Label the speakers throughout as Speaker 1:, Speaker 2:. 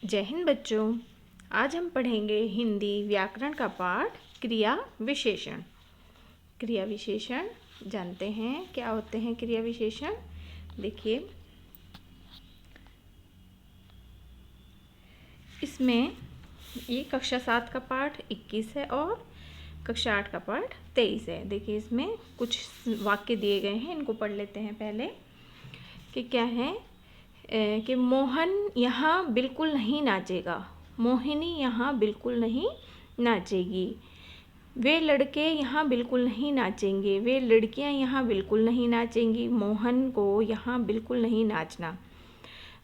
Speaker 1: जय हिंद बच्चों। आज हम पढ़ेंगे हिंदी व्याकरण का पाठ क्रिया विशेषण। क्रिया विशेषण जानते हैं क्या होते हैं क्रिया विशेषण। देखिए, इसमें ये कक्षा 7 का पाठ 21 है और कक्षा 8 का पाठ 23 है। देखिए, इसमें कुछ वाक्य दिए गए हैं, इनको पढ़ लेते हैं पहले कि क्या है। कि मोहन यहाँ बिल्कुल नहीं नाचेगा, मोहिनी यहाँ बिल्कुल नहीं नाचेगी, वे लड़के यहाँ बिल्कुल नहीं नाचेंगे, वे लड़कियाँ यहाँ बिल्कुल नहीं नाचेंगी, मोहन को यहाँ बिल्कुल नहीं नाचना,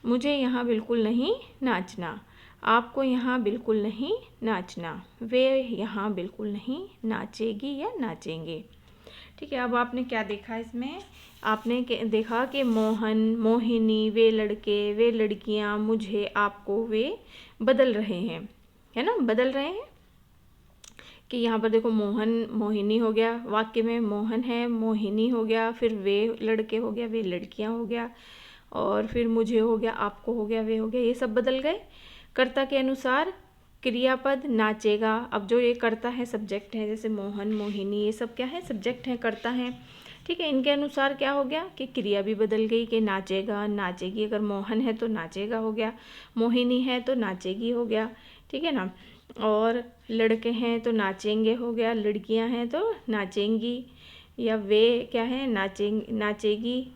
Speaker 1: मुझे यहाँ बिल्कुल नहीं नाचना, आपको यहाँ बिल्कुल नहीं नाचना, वे यहाँ बिल्कुल नहीं नाचेगी या नाचेंगे। ठीक है, अब आपने क्या देखा इसमें। आपने देखा कि मोहन, मोहिनी, वे लड़के, वे लड़कियां, मुझे, आपको, वे बदल रहे हैं, है ना, बदल रहे हैं। कि यहाँ पर देखो, मोहन मोहिनी हो गया, वाक्य में मोहन है, मोहिनी हो गया, फिर वे लड़के हो गया, वे लड़कियां हो गया, और फिर मुझे हो गया, आपको हो गया, वे हो गया, ये सब बदल गए। कर्ता के अनुसार क्रियापद नाचेगा। अब जो ये कर्ता है सब्जेक्ट है, जैसे मोहन, मोहिनी, ये सब क्या है, सब्जेक्ट है, कर्ता है। ठीक है, इनके अनुसार क्या हो गया कि क्रिया भी बदल गई कि नाचेगा, नाचेगी। अगर मोहन है तो नाचेगा हो गया, मोहिनी है तो नाचेगी हो गया। ठीक है ना, और लड़के हैं तो नाचेंगे हो गया, लड़कियां हैं तो नाचेंगी, या वे क्या है, नाचेगी,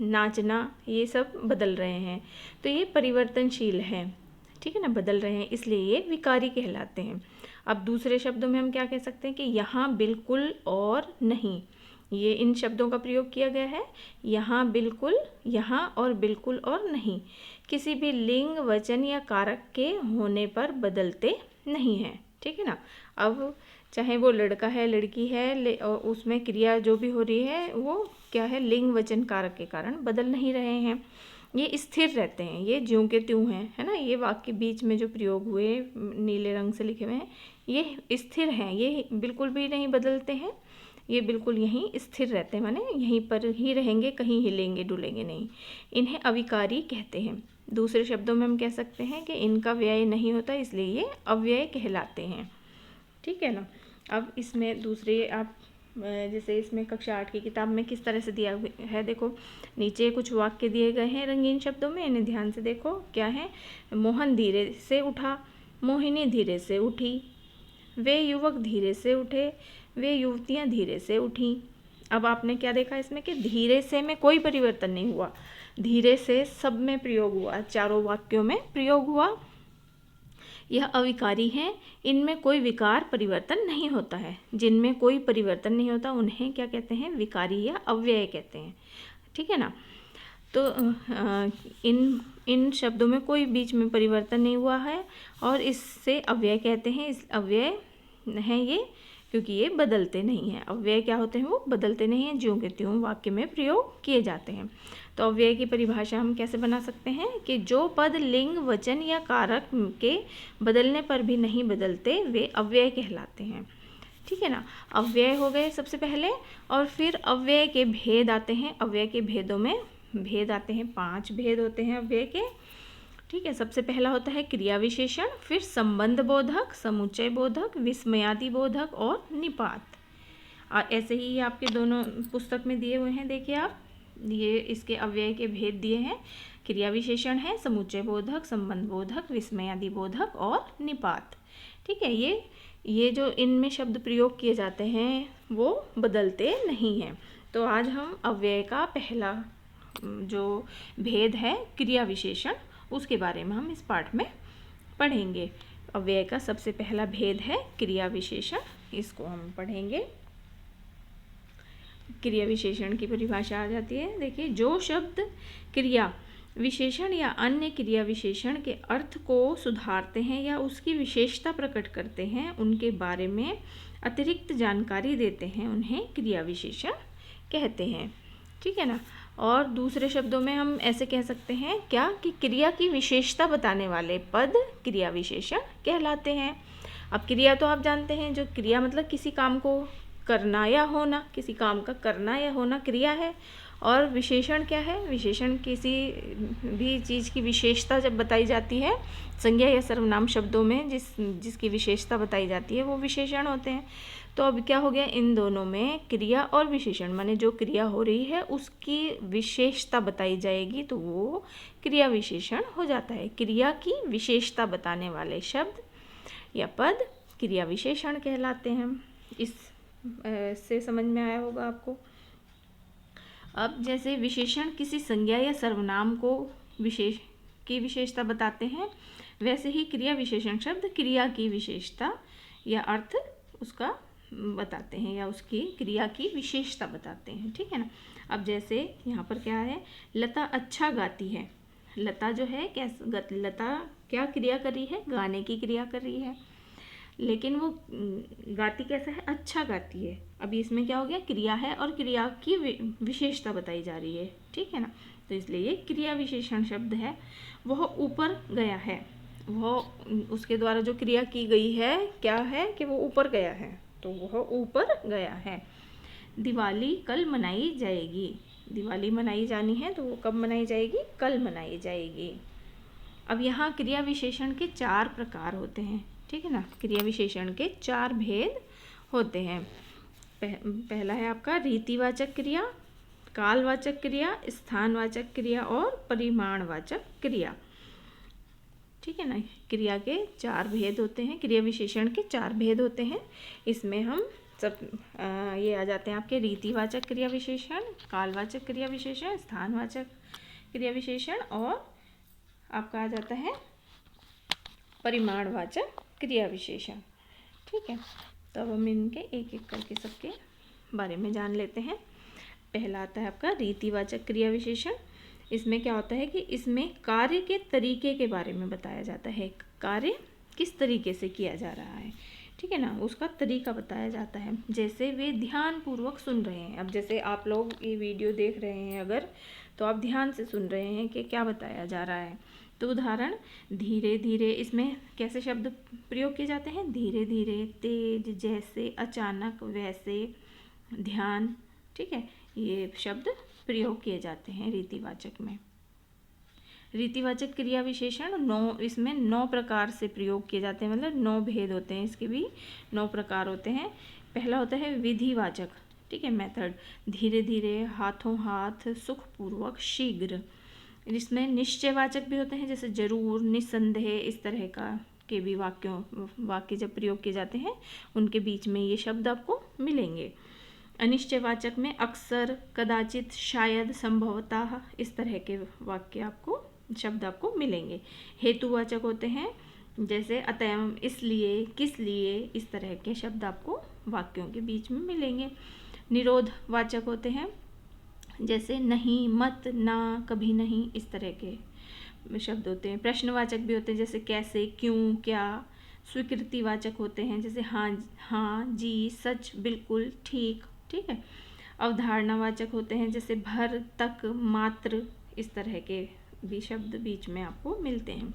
Speaker 1: नाचना, ये सब बदल रहे हैं। तो ये परिवर्तनशील है, ठीक है ना, बदल रहे हैं, इसलिए ये विकारी कहलाते हैं। अब दूसरे शब्दों में हम क्या कह सकते हैं कि यहाँ बिल्कुल और नहीं, ये इन शब्दों का प्रयोग किया गया है। यहाँ बिल्कुल, यहाँ और बिल्कुल और नहीं किसी भी लिंग, वचन या कारक के होने पर बदलते नहीं हैं। ठीक है ना, अब चाहे वो लड़का है, लड़की है, और उसमें क्रिया जो भी हो रही है वो क्या है, लिंग, वचन, कारक के कारण बदल नहीं रहे हैं, ये स्थिर रहते हैं, ये ज्यों के त्यों हैं, है ना। ये वाक्य बीच में जो प्रयोग हुए नीले रंग से लिखे हुए हैं, ये स्थिर हैं, ये बिल्कुल भी नहीं बदलते हैं, ये बिल्कुल यहीं स्थिर रहते हैं, माने यहीं पर ही रहेंगे, कहीं हिलेंगे डुलेंगे नहीं। इन्हें अविकारी कहते हैं। दूसरे शब्दों में हम कह सकते हैं कि इनका व्यय नहीं होता, इसलिए ये अव्यय कहलाते हैं। ठीक है ना। अब इसमें दूसरे आप जैसे इसमें कक्षा 8 की किताब में किस तरह से दिया है, देखो नीचे कुछ वाक्य दिए गए हैं रंगीन शब्दों में, इन्हें ध्यान से देखो क्या है। मोहन धीरे से उठा, मोहिनी धीरे से उठी, वे युवक धीरे से उठे, वे युवतियाँ धीरे से उठीं। अब आपने क्या देखा इसमें कि धीरे से में कोई परिवर्तन नहीं हुआ, धीरे से सब में प्रयोग हुआ, चारों वाक्यों में प्रयोग हुआ। यह अविकारी हैं, इनमें कोई विकार परिवर्तन नहीं होता है। जिनमें कोई परिवर्तन नहीं होता उन्हें क्या कहते हैं, विकारी या अव्यय कहते हैं। ठीक है ना। तो इन शब्दों में कोई बीच में परिवर्तन नहीं हुआ है और इससे अव्यय कहते हैं। इस अव्यय हैं ये क्योंकि ये बदलते नहीं हैं। अव्यय क्या होते हैं, वो बदलते नहीं हैं, ज्यों के त्यों वाक्य में प्रयोग किए जाते हैं। तो अव्यय की परिभाषा हम कैसे बना सकते हैं कि जो पद लिंग, वचन या कारक के बदलने पर भी नहीं बदलते वे अव्यय कहलाते हैं। ठीक है ना, अव्यय हो गए सबसे पहले, और फिर अव्यय के भेद आते हैं। अव्यय के भेदों में भेद आते हैं, 5 भेद होते हैं अव्यय के। ठीक है, सबसे पहला होता है क्रिया विशेषण, फिर संबंध बोधक, समुच्चय बोधक, विस्मयादि बोधक और निपात। और ऐसे ही आपके दोनों पुस्तक में दिए हुए हैं, देखिए आप, ये इसके अव्यय के भेद दिए हैं। क्रिया विशेषण है, समुच्चय बोधक, संबंध बोधक, विस्मयादि बोधक और निपात। ठीक है, ये जो इनमें शब्द प्रयोग किए जाते हैं वो बदलते नहीं हैं। तो आज हम अव्यय का पहला जो भेद है क्रिया विशेषण, उसके बारे में हम इस पाठ में पढ़ेंगे। अव्यय का सबसे पहला भेद है क्रिया विशेषण, इसको हम पढ़ेंगे। क्रिया विशेषण की परिभाषा आ जाती है। देखिए, जो शब्द क्रिया विशेषण या अन्य क्रिया विशेषण के अर्थ को सुधारते हैं या उसकी विशेषता प्रकट करते हैं, उनके बारे में अतिरिक्त जानकारी देते हैं, उन्हें क्रिया विशेषण कहते हैं। ठीक है ना। और दूसरे शब्दों में हम ऐसे कह सकते हैं क्या कि क्रिया की विशेषता बताने वाले पद क्रिया विशेषण कहलाते हैं। अब क्रिया तो आप जानते हैं, जो क्रिया मतलब किसी काम को करना या होना, किसी काम का करना या होना क्रिया है, और विशेषण क्या है? विशेषण किसी भी चीज़ की विशेषता जब बताई जाती है, संज्ञा या सर्वनाम शब्दों में जिसकी विशेषता बताई जाती है वो विशेषण होते हैं। तो अब क्या हो गया, इन दोनों में क्रिया और विशेषण माने जो क्रिया हो रही है उसकी विशेषता बताई जाएगी तो वो क्रिया विशेषण हो जाता है। क्रिया की विशेषता बताने वाले शब्द या पद क्रिया विशेषण कहलाते हैं। इस से समझ में आया होगा आपको। अब जैसे विशेषण किसी संज्ञा या सर्वनाम को विशेषता बताते हैं, वैसे ही क्रिया विशेषण शब्द क्रिया की विशेषता या अर्थ उसका बताते हैं या उसकी क्रिया की विशेषता बताते हैं, ठीक है ना। अब जैसे यहाँ पर क्या है, लता अच्छा गाती है। लता जो है लता क्या क्रिया कर रही है? गाने की क्रिया कर रही है, लेकिन वो गाती कैसा है? अच्छा गाती है। अभी इसमें क्या हो गया, क्रिया है और क्रिया की विशेषता बताई जा रही है, ठीक है ना। तो इसलिए ये क्रिया विशेषण शब्द है। वह ऊपर गया है, वह उसके द्वारा जो क्रिया की गई है क्या है कि वो ऊपर गया है, तो वह ऊपर गया है। दिवाली कल मनाई जाएगी। दिवाली मनाई जानी है तो वो कब मनाई जाएगी? कल मनाई जाएगी। अब यहाँ क्रिया विशेषण के 4 प्रकार होते हैं, ठीक है ना। क्रिया विशेषण के 4 भेद होते हैं। पहला है आपका रीतिवाचक क्रिया, कालवाचक क्रिया, स्थानवाचक क्रिया और परिमाणवाचक क्रिया, ठीक है ना। क्रिया के 4 भेद होते हैं, क्रिया विशेषण के 4 भेद होते हैं। इसमें हम सब ये आ जाते हैं आपके रीतिवाचक क्रिया विशेषण, कालवाचक क्रिया विशेषण, स्थानवाचक क्रिया विशेषण और आपका आ जाता है परिमाणवाचक क्रिया विशेषण, ठीक है। तो अब हम इनके एक एक करके सबके बारे में जान लेते हैं। पहला आता है आपका रीतिवाचक क्रिया विशेषण। इसमें क्या होता है कि इसमें कार्य के तरीके के बारे में बताया जाता है, कार्य किस तरीके से किया जा रहा है, ठीक है ना, उसका तरीका बताया जाता है। जैसे वे ध्यानपूर्वक सुन रहे हैं। अब जैसे आप लोग ये वीडियो देख रहे हैं अगर, तो आप ध्यान से सुन रहे हैं कि क्या बताया जा रहा है। तो उदाहरण, धीरे धीरे, इसमें कैसे शब्द प्रयोग किए जाते हैं? धीरे धीरे, तेज, जैसे, अचानक, वैसे, ध्यान, ठीक है, ये शब्द प्रयोग किए जाते हैं रीतिवाचक में। रीतिवाचक क्रिया विशेषण इसमें 9 प्रकार से प्रयोग किए जाते हैं, मतलब 9 भेद होते हैं, इसके भी 9 प्रकार होते हैं। पहला होता है विधिवाचक, ठीक है, मेथड। धीरे धीरे, हाथों हाथ, सुखपूर्वक, शीघ्र। इसमें निश्चयवाचक भी होते हैं, जैसे जरूर, निस्संदेह, इस तरह का के भी वाक्य जब प्रयोग किए जाते हैं उनके बीच में ये शब्द आपको मिलेंगे। अनिश्चयवाचक में अक्सर, कदाचित, शायद, संभवतः, इस तरह के वाक्य शब्द आपको मिलेंगे। हेतुवाचक होते हैं, जैसे अतएव, इसलिए, किस लिए, इस तरह के शब्द आपको वाक्यों के बीच में मिलेंगे। निरोधवाचक होते हैं, जैसे नहीं, मत, ना, कभी नहीं, इस तरह के शब्द होते हैं। प्रश्नवाचक भी होते हैं, जैसे कैसे, क्यों, क्या। स्वीकृतिवाचक होते हैं, जैसे हाँ, हाँ, जी, सच, बिल्कुल, ठीक, ठीक है। अवधारणावाचक होते हैं, जैसे भर, तक, मात्र, इस तरह के भी शब्द बीच में आपको मिलते हैं।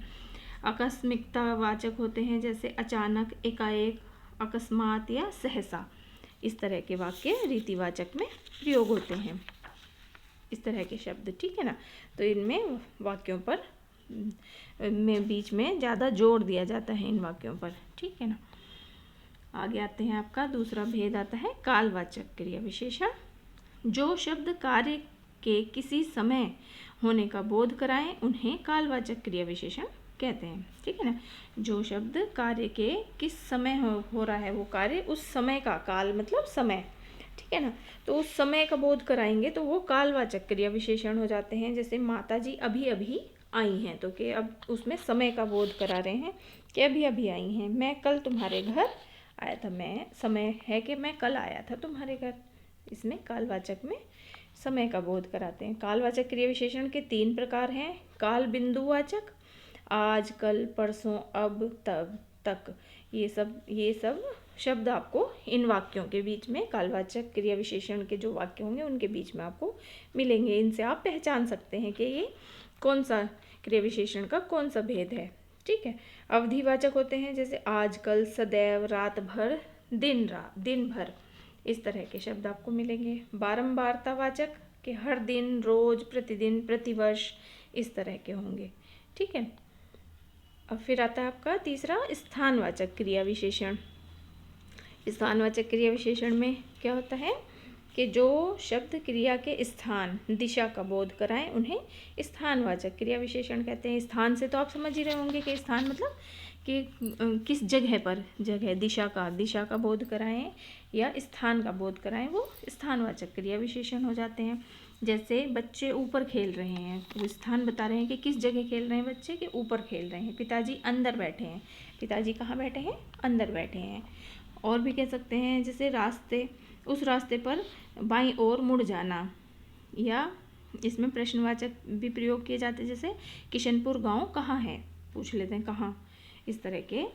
Speaker 1: आकस्मिकतावाचक होते हैं, जैसे अचानक, एकाएक, अकस्मात या सहसा, इस तरह के वाक्य रीतिवाचक में प्रयोग होते हैं, इस तरह के शब्द, ठीक है ना। तो इनमें वाक्यों पर बीच में ज़्यादा जोर दिया जाता है इन वाक्यों पर, ठीक है ना। आगे आते हैं, आपका दूसरा भेद आता है कालवाचक क्रिया विशेषण। जो शब्द कार्य के किसी समय होने का बोध कराएं उन्हें कालवाचक क्रिया विशेषण कहते हैं, ठीक है ना। जो शब्द कार्य के किस समय हो रहा है वो कार्य, उस समय का, काल मतलब समय, ठीक है ना, तो उस समय का बोध कराएंगे तो वो कालवाचक क्रिया विशेषण हो जाते हैं। जैसे माता जी अभी अभी आई हैं, तो कि अब उसमें समय का बोध करा रहे हैं कि अभी अभी आई हैं। मैं कल तुम्हारे घर आया था, मैं समय है कि मैं कल आया था तुम्हारे घर, इसमें कालवाचक में समय का बोध कराते हैं। कालवाचक क्रिया विशेषण के 3 प्रकार हैं। काल बिंदुवाचक, आज, कल, परसों, अब, तब, तक, ये सब शब्द आपको इन वाक्यों के बीच में, कालवाचक क्रिया विशेषण के जो वाक्य होंगे उनके बीच में आपको मिलेंगे। इनसे आप पहचान सकते हैं कि ये कौन सा क्रिया विशेषण का कौन सा भेद है, ठीक है। अवधिवाचक होते हैं, जैसे आज, कल, सदैव, रात भर, दिन भर, इस तरह के शब्द आपको मिलेंगे। बारंबारतावाचक, कि हर दिन, रोज, प्रतिदिन, प्रतिवर्ष, इस तरह के होंगे। ठीक है। अब फिर आता है आपका तीसरा स्थानवाचक क्रिया विशेषण। स्थानवाचक क्रिया विशेषण में क्या होता है कि जो शब्द क्रिया के स्थान, दिशा का बोध कराएं उन्हें स्थानवाचक क्रिया विशेषण कहते हैं। स्थान से तो आप समझ ही रहे होंगे कि स्थान मतलब कि किस जगह पर, जगह, दिशा का बोध कराएं या स्थान का बोध कराएं, वो स्थानवाचक क्रिया विशेषण हो जाते हैं। जैसे बच्चे ऊपर खेल रहे हैं, वो स्थान बता रहे हैं कि किस जगह खेल रहे हैं बच्चे, के ऊपर खेल रहे हैं। पिताजी अंदर बैठे हैं, पिताजी कहाँ बैठे हैं, अंदर बैठे हैं। और भी कह सकते हैं जैसे रास्ते, उस रास्ते पर बाईं ओर मुड़ जाना, या इसमें प्रश्नवाचक भी प्रयोग किए जाते हैं। जैसे किशनपुर गांव कहाँ है, पूछ लेते हैं कहाँ। इस तरह के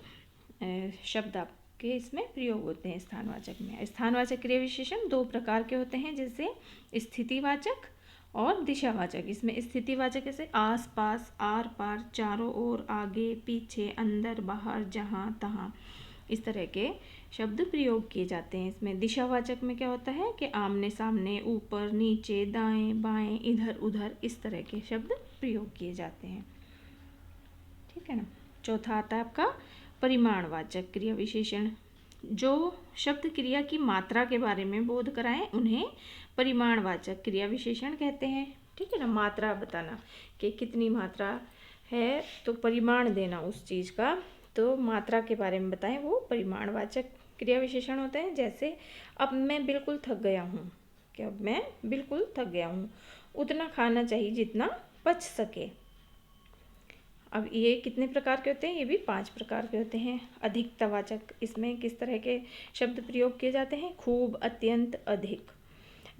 Speaker 1: शब्द आपके इसमें प्रयोग होते हैं स्थानवाचक में। स्थानवाचक क्रिया विशेषण दो प्रकार के होते हैं, जैसे स्थितिवाचक और दिशावाचक। इसमें स्थितिवाचक जैसे आस पास, आर पार, चारों ओर, आगे पीछे, अंदर बाहर, जहाँ तहाँ, इस तरह के शब्द प्रयोग किए जाते हैं। इसमें दिशावाचक में क्या होता है कि आमने सामने, ऊपर नीचे, दाएं बाएं, इधर उधर, इस तरह के शब्द प्रयोग किए जाते हैं। ठीक है ना। चौथा आता है आपका परिमाणवाचक क्रिया विशेषण। जो शब्द क्रिया की मात्रा के बारे में बोध कराएं उन्हें परिमाणवाचक क्रिया विशेषण कहते हैं। ठीक है ना। मात्रा बताना कि कितनी मात्रा है, तो परिमाण देना उस चीज़ का, तो मात्रा के बारे में बताएं, वो परिमाणवाचक क्रिया विशेषण होते हैं। जैसे अब मैं बिल्कुल थक गया हूँ, कि अब मैं बिल्कुल थक गया हूँ, उतना खाना चाहिए जितना पच सके। अब ये कितने प्रकार के होते हैं, ये भी 5 प्रकार के होते हैं। अधिकतावाचक, इसमें किस तरह के शब्द प्रयोग किए जाते हैं, खूब, अत्यंत, अधिक।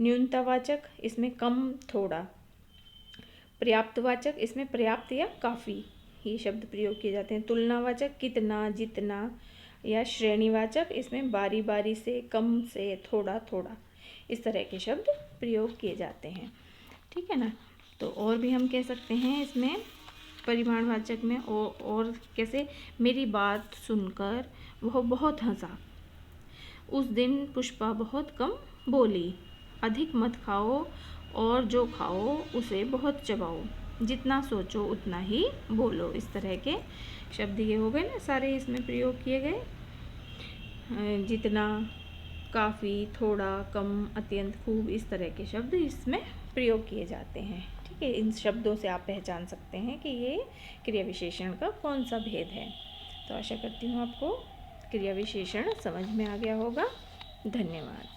Speaker 1: न्यूनतावाचक, इसमें कम, थोड़ा। पर्याप्तवाचक, इसमें पर्याप्त या काफ़ी, ये शब्द प्रयोग किए जाते हैं। तुलनावाचक, कितना, जितना। या श्रेणीवाचक, इसमें बारी बारी से, कम से, थोड़ा थोड़ा, इस तरह के शब्द प्रयोग किए जाते हैं। ठीक है ना। तो और भी हम कह सकते हैं इसमें परिमाणवाचक में, और कैसे, मेरी बात सुनकर वह बहुत हंसा, उस दिन पुष्पा बहुत कम बोली, अधिक मत खाओ और जो खाओ उसे बहुत चबाओ, जितना सोचो उतना ही बोलो। इस तरह के शब्द ये हो गए ना सारे इसमें प्रयोग किए गए। जितना, काफ़ी, थोड़ा, कम, अत्यंत, खूब, इस तरह के शब्द इसमें प्रयोग किए जाते हैं। ठीक है। इन शब्दों से आप पहचान सकते हैं कि ये क्रिया विशेषण का कौन सा भेद है। तो आशा करती हूँ आपको क्रिया विशेषण समझ में आ गया होगा। धन्यवाद।